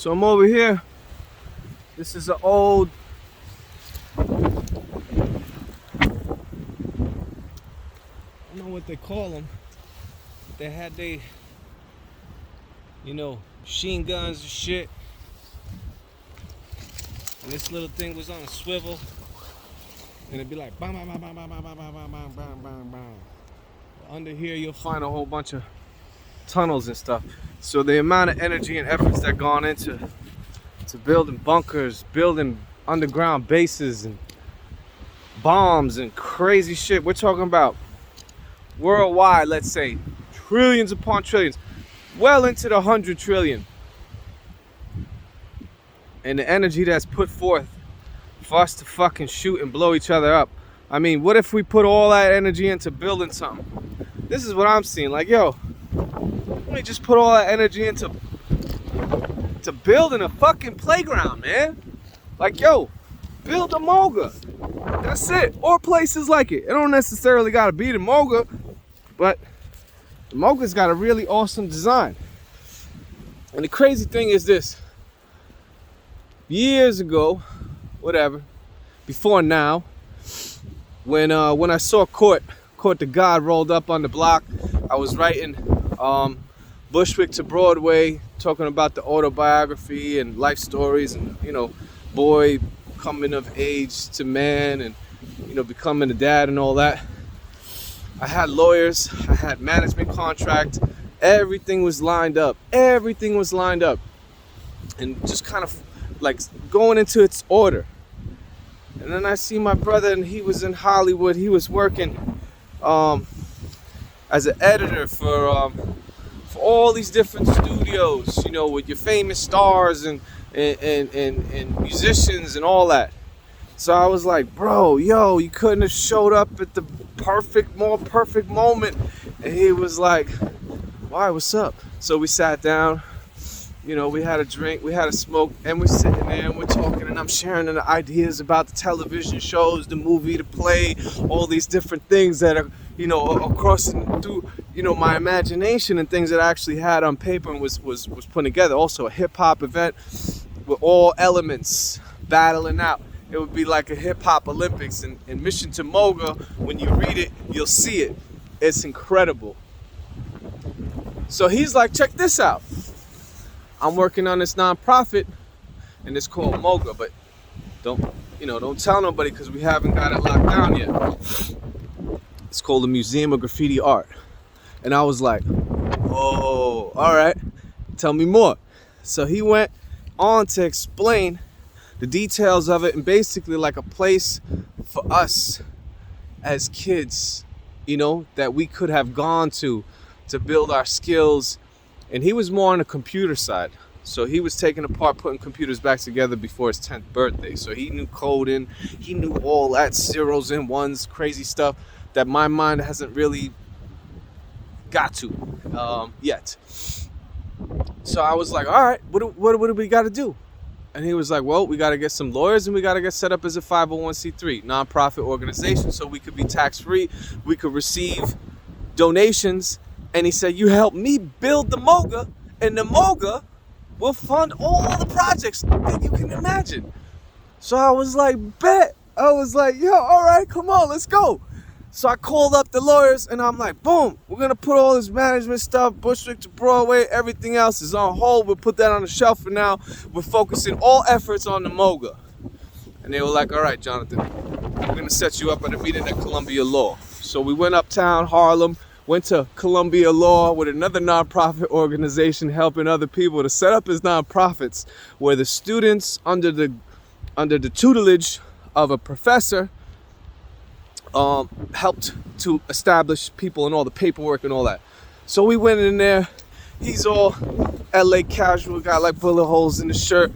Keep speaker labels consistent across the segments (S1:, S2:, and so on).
S1: So I'm over here. This is an old I don't know what they call them. They had machine guns and shit. And this little thing was on a swivel. And it'd be like bang, bang, bang, bang, bang, bang, bang, bang, bang, bang, bang, bang. Under here you'll find a whole bunch of tunnels and stuff. So the amount of energy and efforts that gone into building bunkers, building underground bases and bombs and crazy shit. We're talking about worldwide, let's say, trillions upon trillions, well into the 100 trillion. And the energy that's put forth for us to fucking shoot and blow each other up. I mean, what if we put all that energy into building something? This is what I'm seeing. Like, yo, let me just put all that energy into building a fucking playground, man. Like, yo, build a MOGA. That's it. Or places like it. It don't necessarily gotta be the MOGA, but the MOGA's got a really awesome design. And the crazy thing is this. Years ago, whatever, before now, when I saw Court to God rolled up on the block, I was writing Bushwick to Broadway, talking about the autobiography and life stories and, boy coming of age to man and, becoming a dad and all that. I had lawyers, I had management contract, everything was lined up. Everything was lined up. And just kind of like going into its order. And then I see my brother, and he was in Hollywood. He was working as an editor for all these different studios, with your famous stars and musicians and all that. So I was like, bro, yo, you couldn't have showed up at the more perfect moment. And he was like, why, what's up? So we sat down. We had a drink, we had a smoke, and we're sitting there and we're talking, and I'm sharing the ideas about the television shows, the movie, the play, all these different things that are, crossing through, my imagination and things that I actually had on paper and was putting together. Also a hip hop event with all elements battling out. It would be like a hip hop Olympics, and Mission2Moga, when you read it, you'll see it. It's incredible. So he's like, check this out. I'm working on this nonprofit, and it's called MOGA, but don't tell nobody because we haven't got it locked down yet. It's called the Museum of Graffiti Art. And I was like, oh, all right, tell me more. So he went on to explain the details of it, and basically like a place for us as kids, that we could have gone to build our skills. And he was more on the computer side. So he was taking apart, putting computers back together before his 10th birthday. So he knew coding, he knew all that zeros and ones, crazy stuff that my mind hasn't really got to yet. So I was like, all right, what do we got to do? And he was like, well, we got to get some lawyers, and we got to get set up as a 501c3 nonprofit organization so we could be tax-free, we could receive donations. And he said, you help me build the MOGA, and the MOGA will fund all the projects that you can imagine. So I was like, bet. I was like, yo, all right, come on, let's go. So I called up the lawyers, and I'm like, boom, we're going to put all this management stuff, Bushwick to Broadway, everything else is on hold. We'll put that on the shelf for now. We're focusing all efforts on the MOGA. And they were like, all right, Jonathan, we're going to set you up at a meeting at Columbia Law. So we went uptown, Harlem, went to Columbia Law with another nonprofit organization helping other people to set up as nonprofits where the students under the tutelage of a professor helped to establish people and all the paperwork and all that. So we went in there. He's all LA casual, got like bullet holes in the shirt,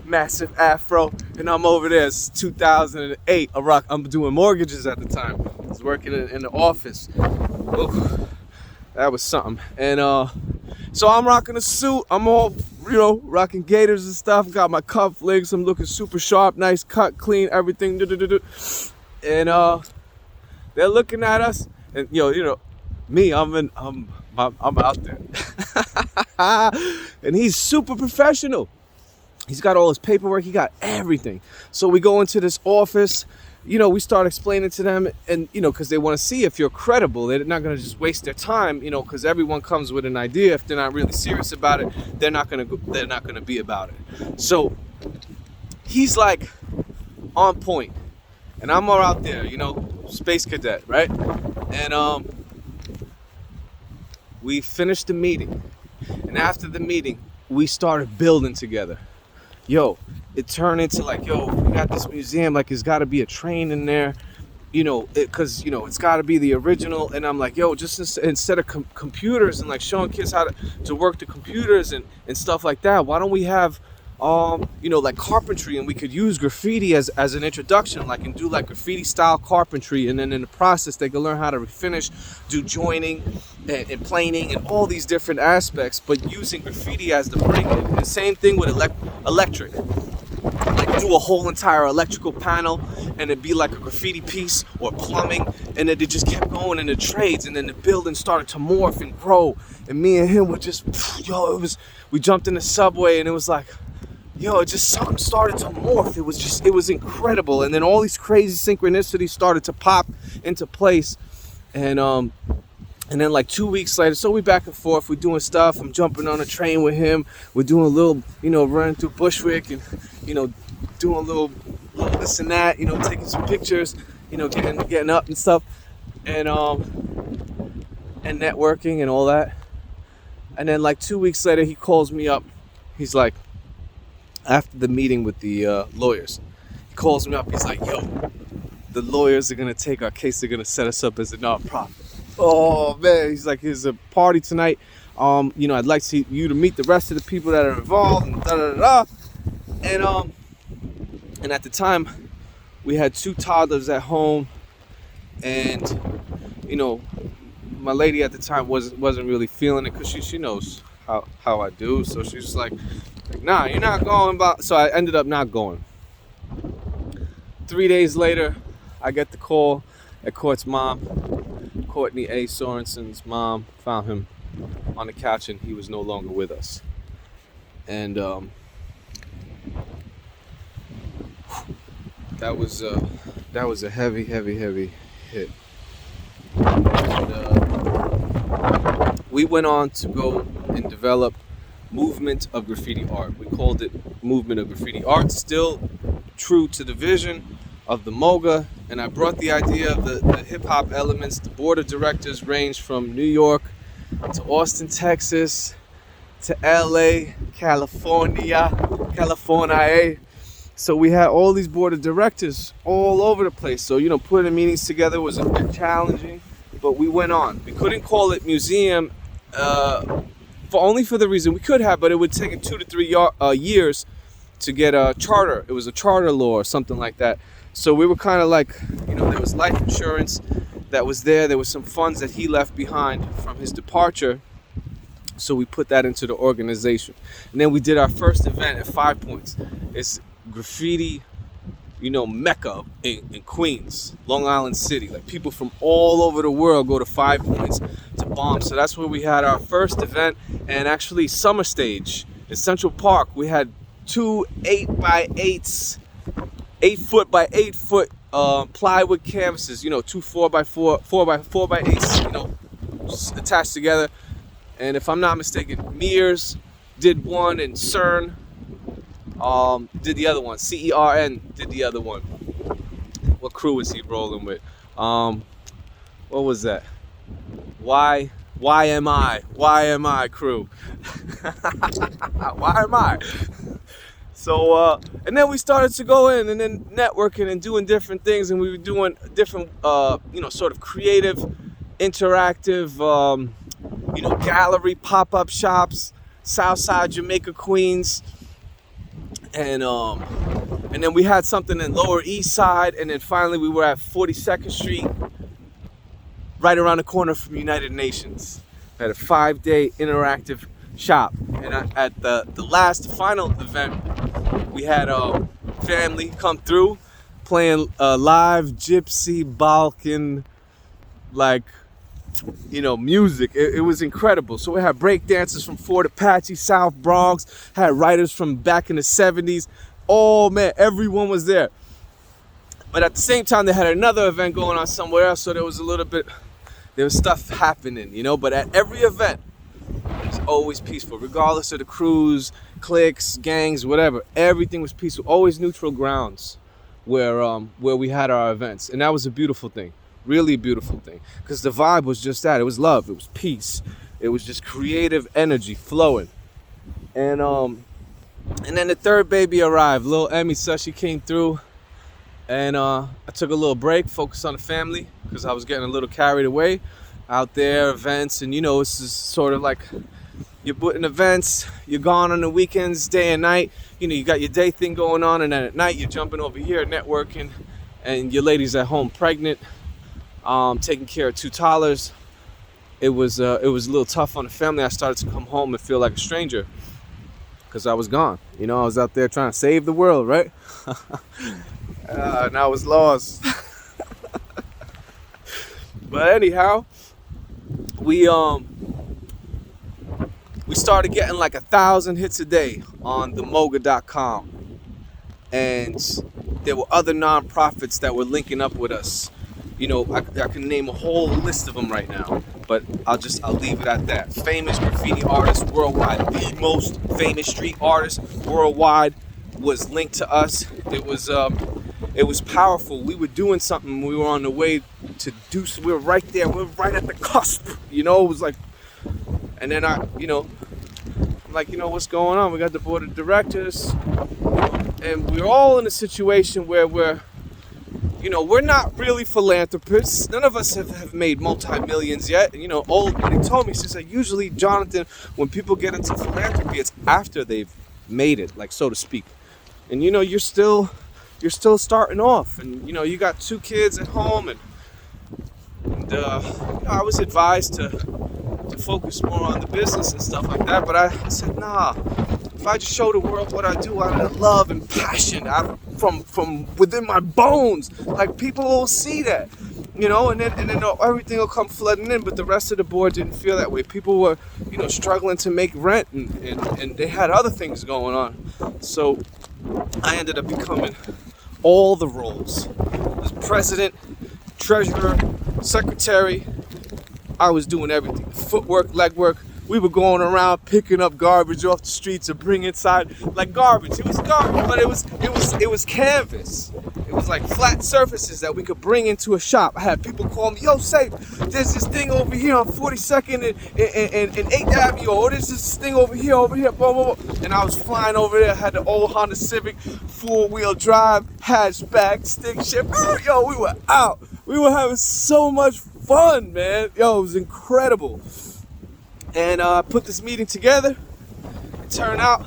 S1: massive afro, and I'm over there. It's 2008. I'm doing mortgages at the time. I was working in the office. Oof, that was something. And so I'm rocking a suit. I'm all, rocking gaiters and stuff. Got my cufflinks. I'm looking super sharp, nice cut, clean, everything. And they're looking at us, and me, I'm out there. And he's super professional. He's got all his paperwork. He got everything. So we go into this office. We start explaining to them, and because they want to see if you're credible. They're not going to just waste their time, because everyone comes with an idea. If they're not really serious about it, they're not going to be about it. So he's like on point, and I'm all out there, space cadet, right? And we finished the meeting, and after the meeting, we started building together. It turned into like, we got this museum, like it's got to be a train in there, because it's got to be the original. And I'm like, just instead of computers and like showing kids how to work the computers and stuff like that, why don't we have like carpentry, and we could use graffiti as an introduction, like, and do like graffiti style carpentry, and then in the process they could learn how to refinish, do joining and planing and all these different aspects, but using graffiti as the bring in. And same thing with electric, like do a whole entire electrical panel and it'd be like a graffiti piece, or plumbing, and then it just kept going in the trades, and then the building started to morph and grow, and me and him were just we jumped in the subway, and it was like, it just something started to morph. It was incredible. And then all these crazy synchronicities started to pop into place. And then like 2 weeks later, so we back and forth, we're doing stuff. I'm jumping on a train with him. We're doing a little, running through Bushwick, and, doing a little this and that, taking some pictures, getting up and stuff, and networking and all that. And then like 2 weeks later, he calls me up. He's like, after the meeting with the lawyers, he calls me up. He's like, the lawyers are going to take our case. They're going to set us up as a nonprofit. Oh, man. He's like, there's a party tonight. I'd like you to meet the rest of the people that are involved, and da-da-da-da. And at the time, we had 2 toddlers at home. And, my lady at the time wasn't really feeling it, because she knows how I do. So she's just like, nah, you're not going. So I ended up not going. 3 days later, I get the call at Court's mom. Courtney A. Sorensen's mom found him on the couch, and he was no longer with us. And that was a heavy hit. And, we went on to go and develop Movement of Graffiti Art. We called it Movement of Graffiti Art, still true to the vision of the MOGA. And I brought the idea of the hip-hop elements. The board of directors ranged from New York to Austin, Texas, to LA, California. So we had all these board of directors all over the place. So, putting meetings together was a bit challenging, but we went on. We couldn't call it museum, for the reason we could have, but it would take 2 to 3 years to get a charter. It was a charter law or something like that. So we were kind of like, there was life insurance that was there. There was some funds that he left behind from his departure. So we put that into the organization. And then we did our first event at 5 Points. It's graffiti, Mecca in Queens, Long Island City. Like, people from all over the world go to 5 Points to bomb. So that's where we had our first event. And actually, Summer Stage in Central Park, we had 2 8x8s, 8 foot by 8 foot plywood canvases, 2 4x4, 4x8s, attached together. And if I'm not mistaken, Mears did one, and CERN did the other one. CERN did the other one. What crew was he rolling with? What was that? Why am I crew? Why am I? So, and then we started to go in and then networking and doing different things, and we were doing different, sort of creative, interactive, gallery pop-up shops, Southside Jamaica, Queens, and then we had something in Lower East Side, and then finally we were at 42nd Street, right around the corner from United Nations. We had a 5-day interactive shop, and at the final event, we had family come through playing live Gypsy, Balkan, like music. It was incredible. So we had break dancers from Fort Apache, South Bronx, had writers from back in the 70s. Oh man, everyone was there. But at the same time, they had another event going on somewhere else, so there was stuff happening, But at every event, it was always peaceful, regardless of the crews, cliques, gangs, whatever. Everything was peaceful. Always neutral grounds where we had our events, and that was a beautiful thing, really beautiful thing, because the vibe was just that. It was love. It was peace. It was just creative energy flowing, and then the third baby arrived. Little Emmy, so she came through. And I took a little break, focused on the family, because I was getting a little carried away out there, events. And it's just sort of like you're putting events, you're gone on the weekends, day and night. You got your day thing going on, and then at night you're jumping over here, networking, and your lady's at home pregnant, taking care of 2 toddlers. It was a little tough on the family. I started to come home and feel like a stranger because I was gone. I was out there trying to save the world, right? And I was lost. But anyhow, we started getting like 1,000 hits a day on the M.O.G.A.com, and there were other nonprofits that were linking up with us. I can name a whole list of them right now, but I'll leave it at that. Famous graffiti artists worldwide, the most famous street artist worldwide was linked to us. It was powerful. We were doing something. We were on the way to do. We were right there. We were right at the cusp. It was like, and then I'm like, what's going on? We got the board of directors, and we're all in a situation where we're not really philanthropists. None of us have made multi-millions yet. And, he told me, he said, usually, Jonathan, when people get into philanthropy, it's after they've made it, like, so to speak. And, you're still starting off, and you got 2 kids at home, and I was advised to focus more on the business and stuff like that. But I said, nah. If I just show the world what I do out of love and passion, from within my bones, like, people will see that, and then everything will come flooding in. But the rest of the board didn't feel that way. People were, struggling to make rent, and they had other things going on. So I ended up becoming all the roles. I was president, treasurer, secretary. I was doing everything. Footwork, legwork. We were going around picking up garbage off the streets and bringing inside, like, garbage. It was garbage, but it was canvas. It was like flat surfaces that we could bring into a shop. I had people call me, yo, say, there's this thing over here on 42nd and 8th Avenue, or there's this thing over here, blah, blah, blah. And I was flying over there. I had the old Honda Civic, 4-wheel drive, hatchback, stick shift. Yo, we were out. We were having so much fun, man. Yo, it was incredible. And I put this meeting together. It turned out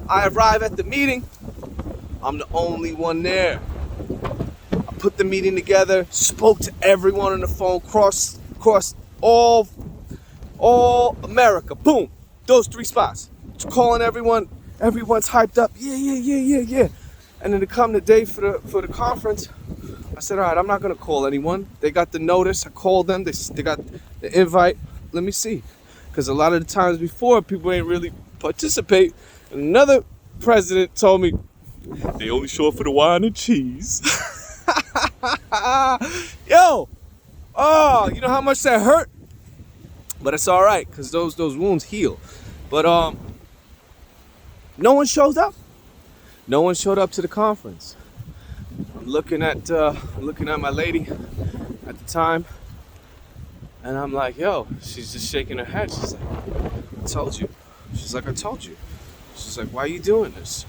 S1: I arrive at the meeting. I'm the only one there. I put the meeting together, spoke to everyone on the phone, cross all America. Boom. Those 3 spots. Just calling everyone. Everyone's hyped up. Yeah. And then to come the day for the conference, I said, all right, I'm not gonna call anyone. They got the notice. I called them. They got the invite. Let me see. Because a lot of the times before, people ain't really participate. And another president told me, they only show up for the wine and cheese. Yo! Oh, you know how much that hurt? But it's all right, because those wounds heal. But no one showed up. No one showed up to the conference. I'm looking at my lady at the time. And I'm like, yo, she's just shaking her head. She's like, I told you. She's like, I told you. She's like, why are you doing this?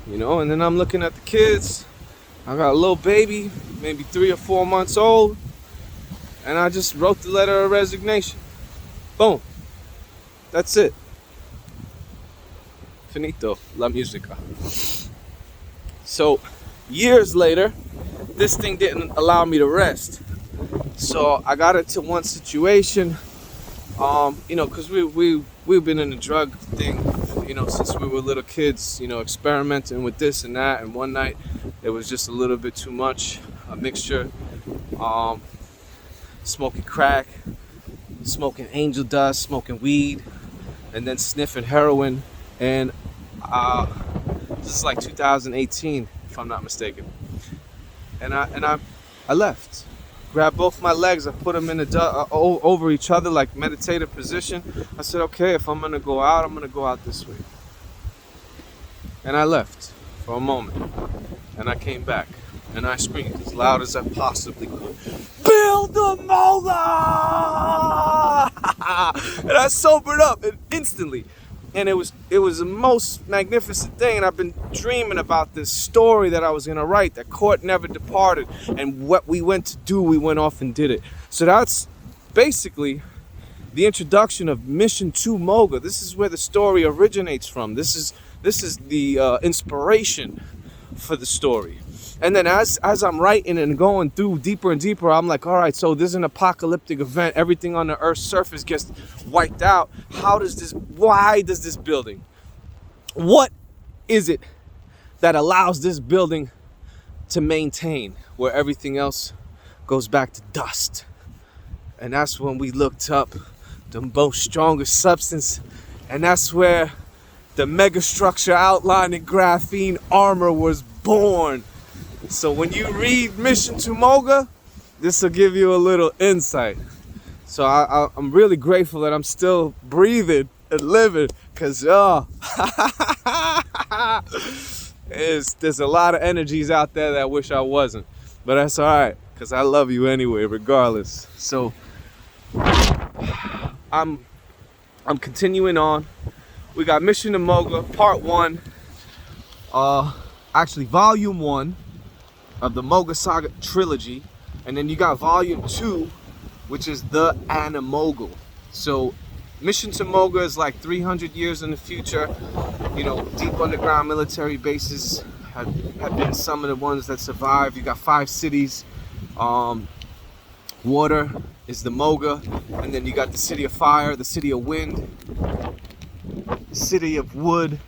S1: And then I'm looking at the kids. I got a little baby, maybe 3 or 4 months old. And I just wrote the letter of resignation. Boom. That's it. Finito. La musica. So, years later, this thing didn't allow me to rest. So I got into one situation, because we've been in the drug thing, since we were little kids, experimenting with this and that. And one night, it was just a little bit too much, a mixture. smoking crack, smoking angel dust, smoking weed, and then sniffing heroin. And this is like 2018, if I'm not mistaken. And I left. Grabbed both my legs, I put them in over each other like meditative position. I said, okay, if I'm gonna go out, I'm gonna go out this way. And I left for a moment, and I came back, and I screamed as loud as I possibly could, "Build the MOGA!" And I sobered up instantly. And it was the most magnificent thing. And I've been dreaming about this story that I was gonna write, that court never departed. And what we went to do, we went off and did it. So that's basically the introduction of Mission2Moga. This is where the story originates from. This is the inspiration for the story. And then as I'm writing and going through deeper and deeper, I'm like, all right, so this is an apocalyptic event. Everything on the Earth's surface gets wiped out. Why does this building, what is it that allows this building to maintain where everything else goes back to dust? And that's when we looked up the most strongest substance. And that's where the mega structure outlined in graphene armor was born. So when you read Mission2Moga, this will give you a little insight. So I'm really grateful that I'm still breathing and living, because there's a lot of energies out there that I wish I wasn't. But that's all right, because I love you anyway, regardless. So I'm continuing on. We got Mission2Moga, part 1. Actually, volume 1. Of the MOGA saga trilogy, and then you got volume 2, which is The Animogal. So Mission2Moga is like 300 years in the future. You know, deep underground military bases have been some of the ones that survive. You got 5 cities. Water is the MOGA, and then you got the city of fire, the city of wind, the city of wood,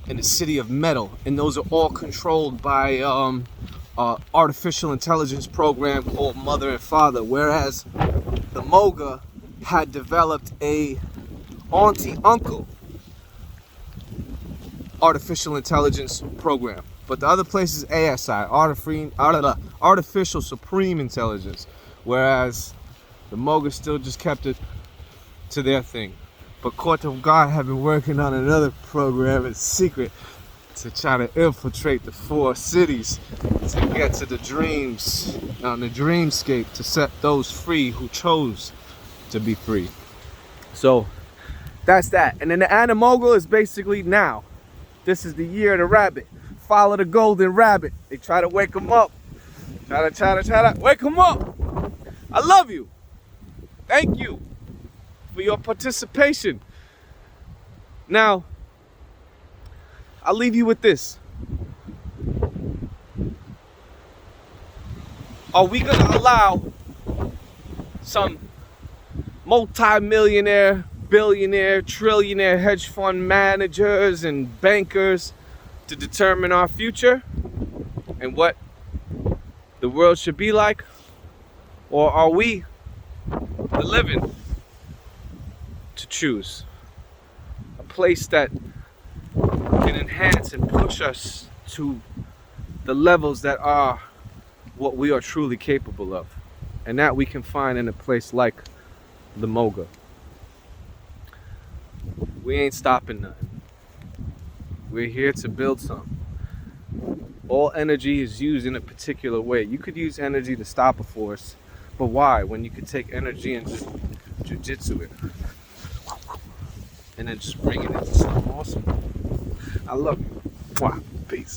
S1: and the city of metal. And those are all controlled by artificial intelligence program called Mother and Father, whereas the MOGA had developed a auntie-uncle artificial intelligence program. But the other place is ASI, Artificial Supreme Intelligence, whereas the MOGA still just kept it to their thing. But Court of God have been working on another program in secret to try to infiltrate the 4 cities to get to the dreams on the dreamscape, to set those free who chose to be free. So that's that. And then the Animogal is basically now. This is the year of the rabbit. Follow the golden rabbit. They try to wake them up. Try to wake them up. I love you. Thank you for your participation. Now, I'll leave you with this. Are we gonna allow some multi-millionaire, billionaire, trillionaire hedge fund managers and bankers to determine our future and what the world should be like? Or are we, the living, to choose a place that can enhance and push us to the levels that are what we are truly capable of, and that we can find in a place like the MOGA? We ain't stopping nothing. We're here to build something. All energy is used in a particular way. You could use energy to stop a force, but why? When you could take energy and just jujitsu it, and then just bring it into something awesome. I love you. Wow. Peace.